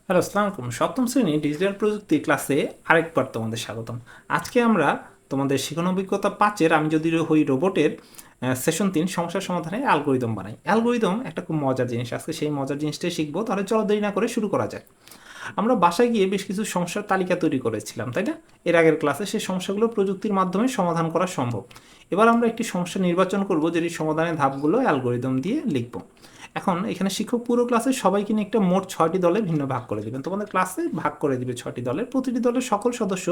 Hello, আসসালামু আলাইকুম। সপ্তম শ্রেণী ডিজিটাল প্রযুক্তি ক্লাসে আরেকবার তোমাদের স্বাগতম। আজকে আমরা তোমাদের শিখন অভিজ্ঞতা 5-এর আমি যদি হই রোবটের সেশন 3 সমস্যার সমাধানে অ্যালগরিদম বানাই। অ্যালগরিদম একটা খুব মজার জিনিস। আজকে সেই মজার জিনিসটাই শিখবো। তাহলে চলো দেরি না করে শুরু করা যাক। আমরা বাসায় গিয়ে বেশ কিছু সমস্যার তালিকা তৈরি করেছিলাম, তাই না? এর আগের ক্লাসে সেই সমস্যাগুলো প্রযুক্তির মাধ্যমে সমাধান করা সম্ভব। এবার আমরা একটি সমস্যা নির্বাচন করব যেটি সমাধানের ধাপগুলো অ্যালগরিদম দিয়ে লিখব। এখন এখানে শিক্ষক পুরো ক্লাসে সবাইকে নিয়ে একটা মোট 6টি দলে ভিন্ন ভাগ করে দেবেন। তোমাদের ক্লাসে ভাগ করে দিবে 6টি দলে। প্রতিটি দলের সকল সদস্য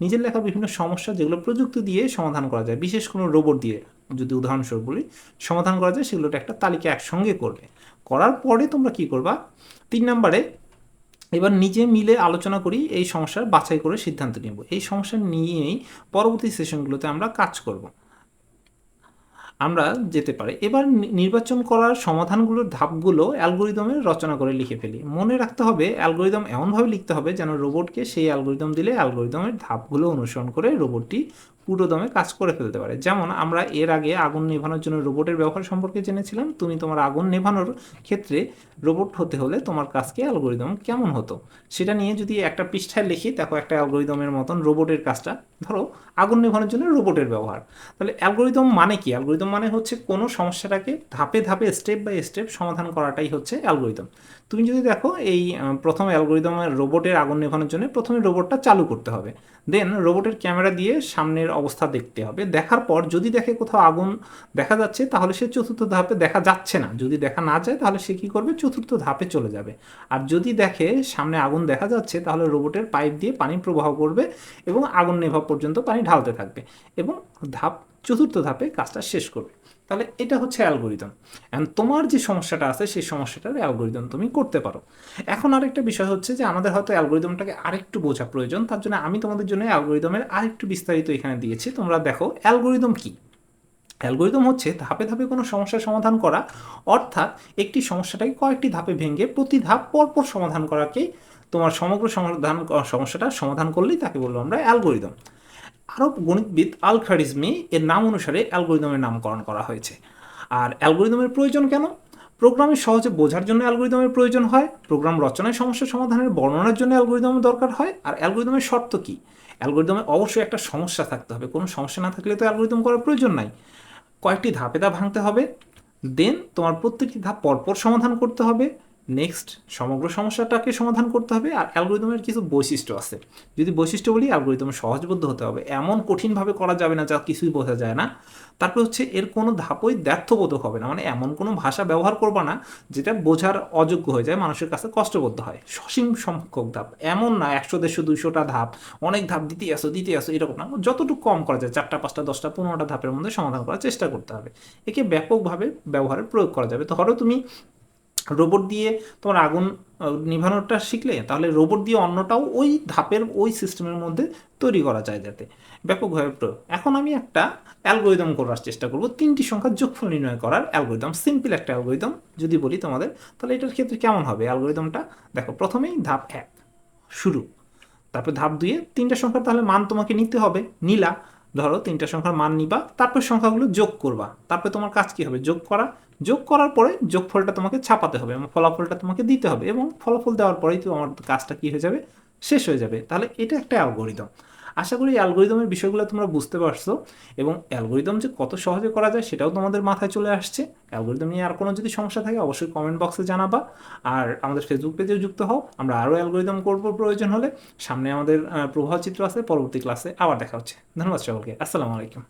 নিজের লেখা বিভিন্ন সমস্যা যেগুলো প্রযুক্তি দিয়ে সমাধান করা যায়, বিশেষ কোনো রোবট দিয়ে যদি উদাহরণস্বরূপ বলি সমাধান করা যায়, সেগুলোর একটা তালিকা একসঙ্গে করবে। করার পরে তোমরা কি করবা? 3 নম্বরে এবার নিজে মিলে আলোচনা করি, এই সমস্যার বাছাই করে সিদ্ধান্ত নেব। এই সমস্যা নিয়েই পরবর্তী সেশনগুলোতে আমরা কাজ করব। আমরা যেতে পারি এবার নির্বাচন করার সমাধানগুলোর ধাপগুলো অ্যালগরিদমে রচনা করে লিখে ফেলি। মনে রাখতে হবে অ্যালগরিদম এমনভাবে লিখতে হবে যেন রোবটকে সেই অ্যালগরিদম দিলে অ্যালগরিদমের ধাপগুলো অনুসরণ করে রোবটটি পুরোদমে কাজ করে ফেলতে পারে। যেমন আমরা এর আগে আগুন নেভানোর জন্য রোবটের ব্যবহার সম্পর্কে জেনেছিলাম। তুমি তোমার আগুন নেভানোর ক্ষেত্রে রোবট হতে হলে তোমার কাজকে অ্যালগরিদম কেমন হতো সেটা নিয়ে যদি একটা পৃষ্ঠায় লিখি, দেখো একটা অ্যালগরিদমের মতন রোবটের কাজটা। ধরো আগুন নেভানোর জন্য রোবটের ব্যবহার। তাহলে অ্যালগরিদম মানে কি? অ্যালগরিদম মানে হচ্ছে কোনো সমস্যাটাকে ধাপে ধাপে স্টেপ বাই স্টেপ সমাধান করাটাই হচ্ছে অ্যালগরিদম। তুমি যদি দেখো এই প্রথম অ্যালগরিদমের রোবটের আগুন নেভানোর জন্য প্রথমে রোবটটা চালু করতে হবে। দেন রোবটের ক্যামেরা দিয়ে সামনের অবস্থা দেখতে হবে। দেখার পর যদি দেখে কোথাও আগুন দেখা যাচ্ছে তাহলে সে চতুর্থ ধাপে, দেখা যাচ্ছে না যদি দেখা না যায় তাহলে সে কী করবে? চতুর্থ ধাপে চলে যাবে। আর যদি দেখে সামনে আগুন দেখা যাচ্ছে তাহলে রোবটের পাইপ দিয়ে পানি প্রবাহ করবে এবং আগুন নেভা পর্যন্ত পানি ঢালতে থাকবে এবং চতুর্থ ধাপে কাজটা শেষ করবে। তাহলে এটা হচ্ছে অ্যালগরিদম। এখন তোমার যে সমস্যাটা আছে সেই সমস্যাটার অ্যালগরিদম তুমি করতে পারো। এখন আরেকটা বিষয় হচ্ছে যে আমাদের হয়তো অ্যালগরিদমটাকে আরেকটু বোঝা প্রয়োজন। তার জন্য আমি তোমাদের জন্য অ্যালগরিদমের আরেকটু বিস্তারিত এখানে দিয়েছি। তোমরা দেখো অ্যালগরিদম কি। অ্যালগরিদম হচ্ছে ধাপে ধাপে কোনো সমস্যার সমাধান করা, অর্থাৎ একটি সমস্যাটাকে কয়েকটি ধাপে ভেঙে প্রতি ধাপ পরপর সমাধান করাকেই তোমার সমগ্র সমস্যাটা সমাধান করলেই তাকে বলবো আমরা অ্যালগরিদম। আরব গণিতবিদ আল খারিজমি এর নাম অনুসারে অ্যালগরিদমের নামকরণ করা হয়েছে। আর অ্যালগরিদমের প্রয়োজন কেন? প্রোগ্রামে সহজে বোঝার জন্য অ্যালগরিদমের প্রয়োজন হয়, প্রোগ্রাম রচনায় সমস্যা সমাধানের বর্ণনার জন্য অ্যালগরিদমের দরকার হয়। আর অ্যালগরিদমের শর্ত কী? অ্যালগরিদমে অবশ্যই একটা সমস্যা থাকতে হবে। কোনো সমস্যা না থাকলে তো অ্যালগরিদম করার প্রয়োজন নাই। কয়েকটি ধাপে ধাপ ভাঙতে হবে। দেন তোমার প্রত্যেকটি ধাপ পরপর সমাধান করতে হবে। নেক্সট সমগ্র সমস্যাটাকে সমাধান করতে হবে। আর অ্যালগরিদমের কিছু বৈশিষ্ট্য আছে। যদি বৈশিষ্ট্য বলি, অ্যালগরিদম সহজবোধ্য হতে হবে, এমন কঠিনভাবে করা যাবে না যা কিছুই বোঝা যায় না। তারপর হচ্ছে এর কোনো ধাপই দ্ব্যর্থবোধক হবে না, মানে এমন কোনো ভাষা ব্যবহার করবা না যেটা বোঝার অযোগ্য হয়ে যায়, মানুষের কাছে কষ্টবোধ হয়। সসীম সংখ্যক ধাপ, এমন না 100 150 200টা ধাপ, অনেক ধাপ দিতে আসো এরকম না। যতটুকু কম করা যায় 4টা 5টা 10টা 15টা ধাপের মধ্যে সমাধান করার চেষ্টা করতে হবে। একে ব্যাপকভাবে ব্যবহারে প্রয়োগ করা যাবে। ধরো তুমি রোবট দিয়ে তোমার আগুন নিভানোটা শিখলে, তাহলে রোবট দিয়ে অন্যটাও ওই ধাপের ওই সিস্টেমের মধ্যে তৈরি করা যায় যাতে ব্যাপকভাবে প্রয়োগ। এখন আমি একটা অ্যালগোরিদম করার চেষ্টা করব, 3টি সংখ্যার যোগফল নির্ণয় করার অ্যালগোরিদম। সিম্পল একটা অ্যালগোরিদম যদি বলি তোমাদের, তাহলে এটার ক্ষেত্রে কেমন হবে অ্যালগোরিদমটা? দেখো, প্রথমেই ধাপ 1 শুরু, তারপর ধাপ 2-এ 3টা সংখ্যার তাহলে মান তোমাকে নিতে হবে, নিলা। ধরো 3টা সংখ্যার মান নিবা, তারপর সংখ্যাগুলো যোগ করবা। তারপর তোমার কাজ কি হবে? যোগ করা। যোগ করার পরে যোগফলটা তোমাকে ছাপাতে হবে এবং ফলাফলটা তোমাকে দিতে হবে, এবং ফলাফল দেওয়ার পরেই তো আমার কাজটা কি হয়ে যাবে? শেষ হয়ে যাবে। তাহলে এটা একটা অ্যালগোরিদম। আশা করি অ্যালগোরিদমের বিষয়গুলো তোমরা বুঝতে পারছো, এবং অ্যালগোরিদম যে কত সহজে করা যায় সেটাও তোমাদের মাথায় চলে আসছে। অ্যালগোরিদম নিয়ে আর কোনো যদি সমস্যা থাকে অবশ্যই কমেন্ট বক্সে জানাবা। আর আমাদের ফেসবুক পেজেও যুক্ত হও, আমরা আরও অ্যালগোরিদম করবো প্রয়োজন হলে। সামনে আমাদের প্রবাহ চিত্র আছে। পরবর্তী ক্লাসে আবার দেখা হচ্ছে। ধন্যবাদ সকলকে। আসসালামু আলাইকুম।